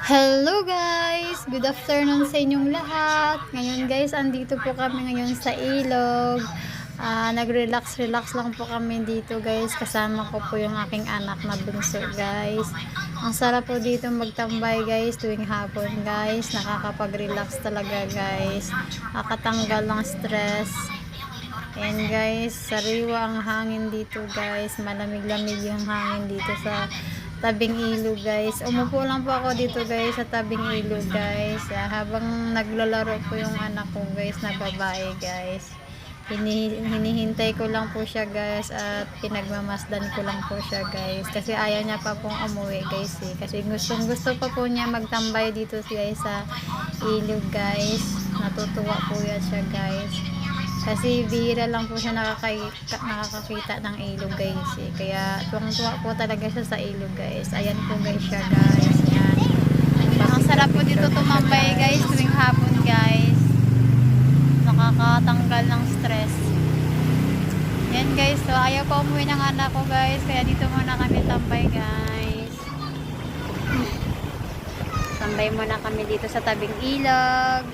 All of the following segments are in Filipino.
Hello guys! Good afternoon sa inyong lahat. Ngayon guys, andito po kami ngayon sa ilog. Nag-relax lang po kami dito guys. Kasama ko po yung aking anak na bunso guys. Ang sarap po dito magtambay guys tuwing hapon guys. Nakakapag-relax talaga guys. Nakatanggal ng stress. And guys, sariwa ang hangin dito guys. Malamig-lamig yung hangin dito sa tabing ilog guys. Umupo lang po ako dito guys sa tabing ilog guys. Habang naglalaro po yung anak ko guys na babae guys. Hinihintay ko lang po siya guys at pinagmamasdan ko lang po siya guys. Kasi ayaw niya pa pong umuwi guys eh. Kasi gusto pa po niya magtambay dito guys sa ilog guys. Natutuwa po yan siya guys. Kasi bihira lang po siya nakakakita ng ilog guys eh. Kaya tuwang-tuwa po talaga siya sa ilog guys. Ayan po guys siya guys. Yan. Ang sarap po dito tumambay guys tuwing hapon guys. Nakakatanggal ng stress. Yan guys. So ayaw pa umuwi ng anak ko guys. Kaya dito muna kami tambay guys. Tambay muna kami dito sa tabing ilog.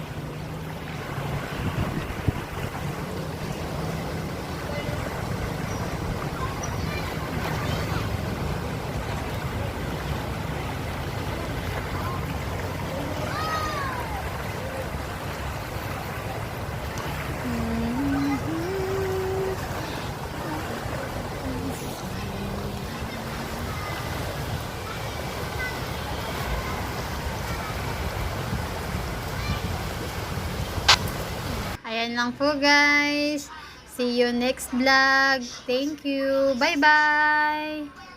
Ayan lang po guys. See you next vlog. Thank you. Bye bye.